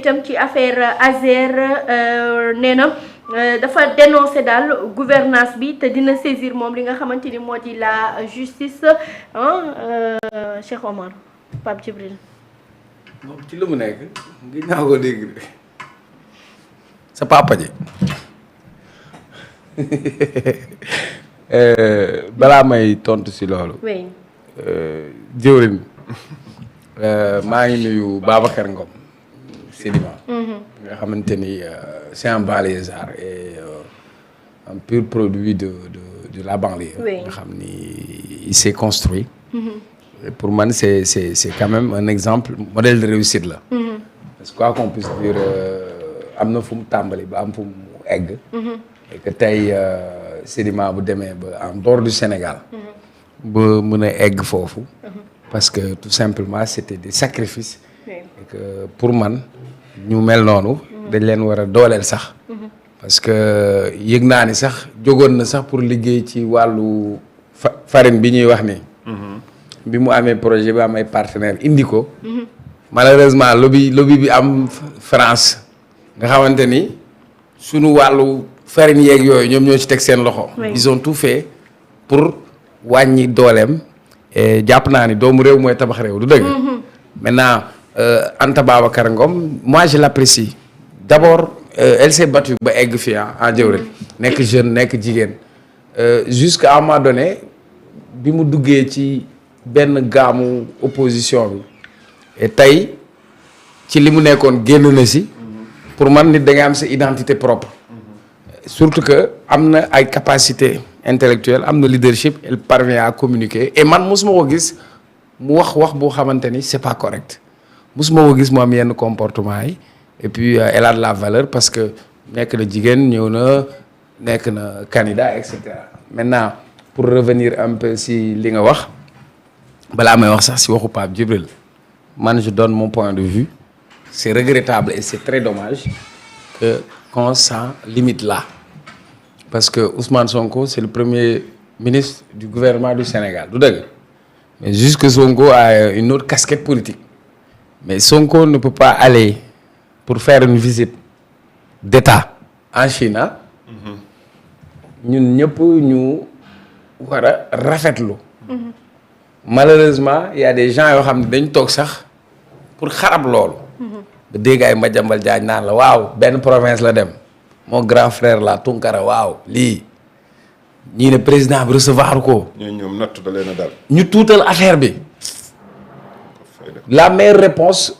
itam ci affaire Azer nee na dafa dénoncer daal gouvernance bi te dina saisir moom li nga xamante ni moo di la justice Cheikh Omar Pape Djibril. moom ci lu mu nekk ngi naa ko dégg sa papa ji balaa may tontu si loolu. oui. jëwrin maa ngi nuyu Babacar Ngom Sedima. nga xamante ni c'est un banlieusard et un pur produit de la banlieue. oui nga xam ni il s'est construit. Et pour man c'est quand même un exemple modèle de réussite la. parce que quoi qu'on puisse dire am na fu mu tàmbali ba am fu mu egg. et que tey Sedima bu demee ba en dehors du Sénégal. ba mën a egg foofu. parce que tout simplement c'était des sacrifices. et que pour man ñu mel noonu. dañ leen war a dooleel sax. parce que yëg naa ni sax jógoon na sax pour liggéey ci wàllu farine bi ñuy wax ni bi mu amee projet bi am ay partenaires indi ko. malheureusement lobby bi am France nga xamante ni sunu wàllu farine yeeg yooyu ñoom ñoo ci teg seen loxo. ils ont tout fait pour wàññi dooleem. et jàpp naa ni doomu réew mooy tabax réew du dëgg. maintenant Anta Babacar Ngom moi je l'apprécie d'abord elle s'est battue ba egg fii en jëwrin nekk jeune nekk jigéen jusqu'à un moment donné bi mu duggee ci benn gaamu opposition bi et tey ci li mu nekkoon génn na si pour man nit da nga am sa identité propre surtout que am na ay capacité intellectuelle am na leadership elle parvient à communiquer et man mosuma ko gis mu wax boo xamante ni c'est pas correct mosuma ko gis mu am yenn comportement yi et puis elle a de la valeur parce que nekk na jigéen ñëw na nekk na candidat et cetera maintenant pour revenir un peu si li nga wax balaa may wax sax si waxu Pape Djibril man je donne mon point de vue c'est regrettable et c'est très dommage que qu'on s'en limite là parce que Ousmane Sonko c'est le premier ministre du gouvernement du Sénégal du dëgg mais jusque Sonko a une autre casquette politique mais Sonko ne peut pas aller pour faire une visite d'État en Chine ñun ñëpp ñu war a rafetlu malheureusement il y a des gens yoo xam ne dañ toog sax pour xarab loolu ba dégg ay Madiambal Diagne naan la waaw benn province la dem mon grand frère la Tunkara waaw lii ñii ne président bi recevoir ko ñoom nattu da leen a dal ñu tuutal affaire bi la meilleure réponse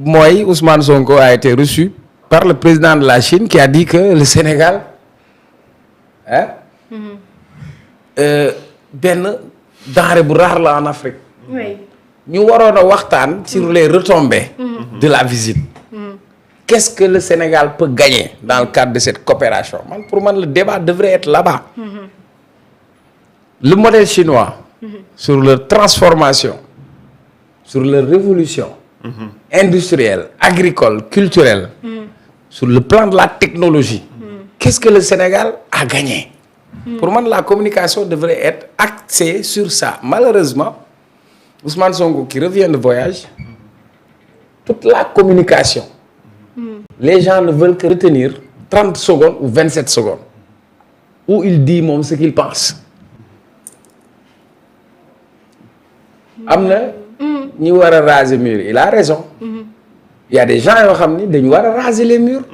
mooy Ousmane Sonko a été reçu par le président de la Chine qui a dit que le Sénégal benn denrée bu rare la en Afrique. ñu waroon a waxtaan sur les retombées de la visite. Qu'est-ce que le Sénégal peut gagner dans le cadre de cette coopération pour man le débat devrait être là-bas. Le modèle chinois. sur leur transformation. sur leur révolution. industrielle, agricole, culturelle. sur le plan de la technologie. Qu'est-ce que le Sénégal a gagné? Pour moi, la communication devrait être axée sur ça. Malheureusement, Ousmane Sonko qui revient de voyage, toute la communication, les gens ne veulent que retenir 30 secondes ou 27 secondes où il dit moom ce qu'il pense. am na ñi war a raser mur il a raison. Il y a des gens yoo xam ni dañu war a raser les murs.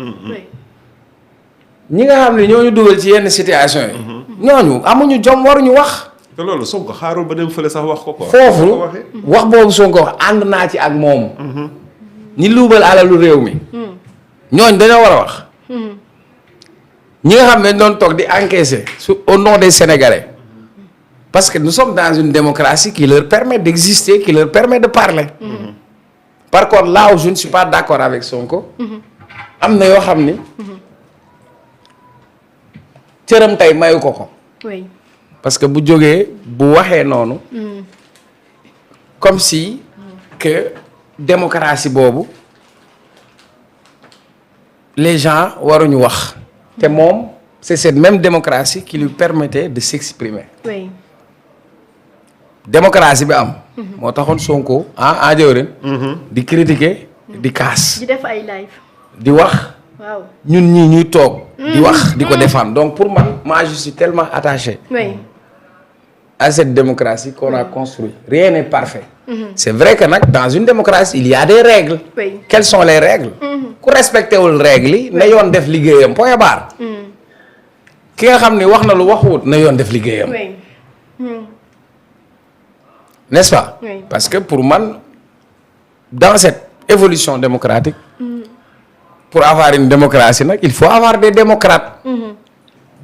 ñi nga xam ne ñooñu dugal ci yenn situation yi. ñooñu amuñu jom waruñu wax. te loolu Sonko xaarul ba dem fële sax wax ko quoi. foofu wax boobu Sonko wax ànd naa ci ak moom. ñi luubal alalu réew mi. ñooñu dañoo war a wax. ñi nga xam ne dañ doon toog di encaisser au nom des Sénégalais. parce que nous sommes dans une démocratie qui leur permet d'exister, qui leur permet de parler. Par contre là où je ne suis pas d'accord avec Sonko. am na yoo xam ni. cëram tey mayu ko ko. oui. parce que bu jógee bu waxee noonu. comme si que démocratie boobu les gens waruñu wax. te moom c'est cette même démocratie qui lui permettait de s'exprimer. oui. démocratie bi am. moo taxoon Sonko jëwrin di critiquer di kaas. di def ay live. di wax. waaw ñun ñii ñuy toog. di wax di ko défendre donc pour man moi je suis tellement attaché. oui. à cette démocratie qu'on a construite. Rien n'est parfait. C'est vrai que nag dans une démocratie il y a des règles. Oui. Quelles sont les règles. ku respecté wul règles yi na yoon def liggéeyam point barre. ki nga xam ni wax na lu waxuwut na yoon def liggéeyam. oui. N'est-ce pas. Oui. Parce que pour man dans cette évolution démocratique. pour avoir une démocratie nag il faut avoir des démocrates.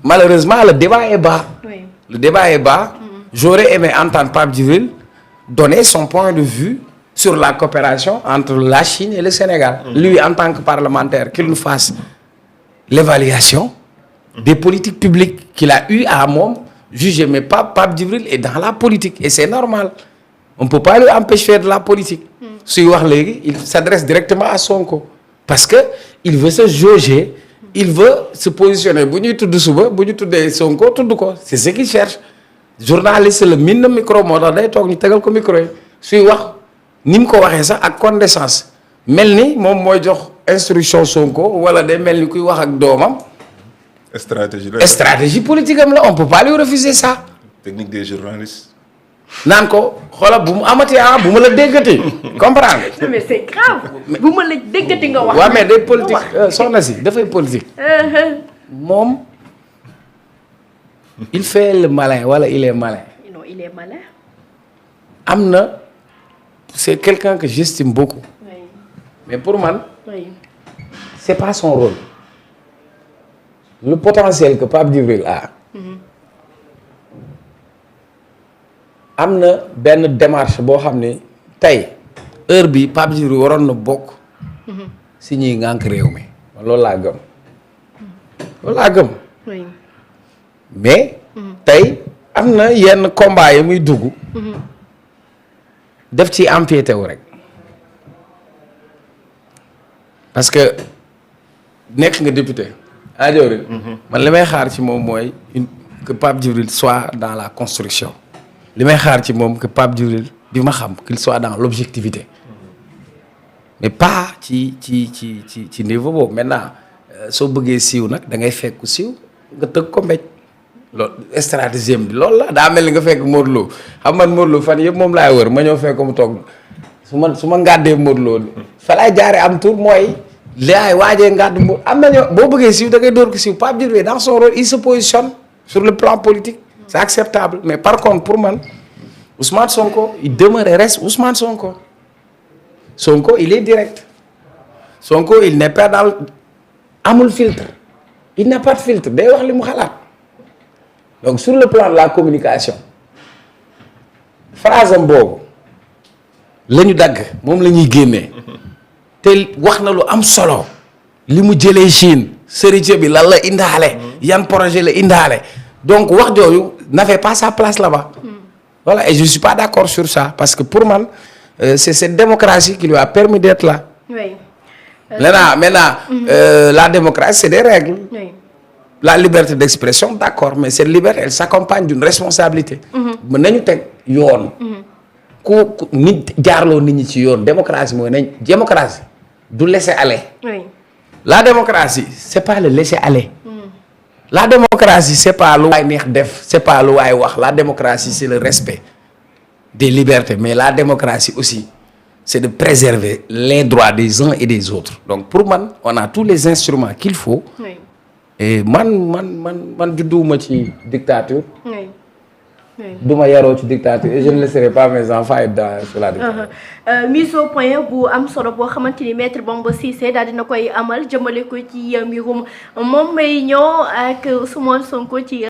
Malheureusement le débat est bas. oui. Le débat est bas. J'aurais aimé entendre Pape Djibril donner son point de vue sur la coopération entre la Chine et le Sénégal. Lui, en tant que parlementaire, qu'il nous fasse l'évaluation des politiques publiques qu'il a eu à juger. Mais Pape Djibril est dans la politique et c'est normal. On ne peut pas lui empêcher de faire de la politique. Suy wax léegi, il s'adresse directement à Sonko parce que il veut se jauger, il veut se positionner. Bu ñuy tudd suba, bu ñu tuddee Sonko tudd ko, c'est ce qu'il cherche. Journaliste la min na micro moo tax day toog ñu tegal ko micro yi suy wax ni mu ko waxee sax ak condescendance mel ni moom mooy jox instruction Sonko wala day mel ni kuy wax ak doomam. Stratégie politique am la on peut pas lui refuser ça. Technique des journalistes. naan ko xoolal bu mu amati bu ma la déggati comprendre nga. mais c'est grave. bu ma la déggati nga wax. waaw mais day politique soxna si dafay politique. moom. il fait le malin wala il est malin. non il est malin. am na c'est quelqu'un que j'estime beaucoup. oui. mais pour man. oui. c'est pas son rôle. le potentiel que Pape Djibril a. am na benn démarche boo xam ne tey heure bi Pape Djibril waroon na bokk. si ñuy ngànk réew mi. loolu laa gëm. loolu laa gëm. oui. mais tey am na yenn combat yi muy dugg def ci empiété wu rek parce que nekk nga député ajawrin man li may xaar ci moom mooy que Pape Djibril soit dans la construction li may xaar ci moom que Pape Djibril bi ma xam qu'il soit dans l'objectivité mais pas ci niveau boobu maintenant soo bëggee siiw nag da ngay fekk siiw nga tëgg ko mbéj loolu stratégie bi loolu la daa mel ni nga fekk Modou Lo xam man Modou Lo fan yëpp moom laay wër ma ñëw fekk mu toog su ma ngàddee Modou Lo fa laay jaaree am tur mooy laay waajee ngàdd Modou am nañoo boo bëggee siiw da ngay door ko siiw Pape Djibril dans son rôle il se positionne sur le plan politique c'est acceptable mais par contre pour man Ousmane Sonko il demeure et reste Ousmane Sonko il est direct Sonko il n'est pas dans amul filtre il n'a pas de filtre day wax li mu xalaat. donc sur le plan de la communication phrase am boobu la ñu dagg moom la ñuy génnee te wax na lu am solo li mu jëlee Chine seritier bi lan la indaale yan projet la indaale donc wax jooju n'avait pas sa place là-bas voilà et je suis pas d'accord sur ça parce que pour man c'est cette démocratie qui lui a permis d'être là. oui. maintenant la démocratie c'est des règles. oui. La liberté d'expression d'accord mais cette liberté elle s'accompagne d'une responsabilité. mën nañu teg yoon. ku nit jaarloo nit ñi ci yoon démocratie mooy nañ démocratie du laisser aller. oui. la démocratie c'est pas le laisser aller. la démocratie c'est pas lu waay neex def c'est pas lu waay wax la démocratie c'est le respect des libertés mais la démocratie aussi c'est de préserver les droits des uns et des autres donc pour man on a tous les instruments qu'il faut. oui. et man judduwuma ci dictature. oui. oui. duma yaroo ci dictature et je ne laisserai pas mes enfants être sur la dictature. mise au point bu am solo boo xamante ni maître Bamba Cissé daal dina koy amal jëmale ko ci mbirum moom may ñëw ak Ousmane Sonko ci.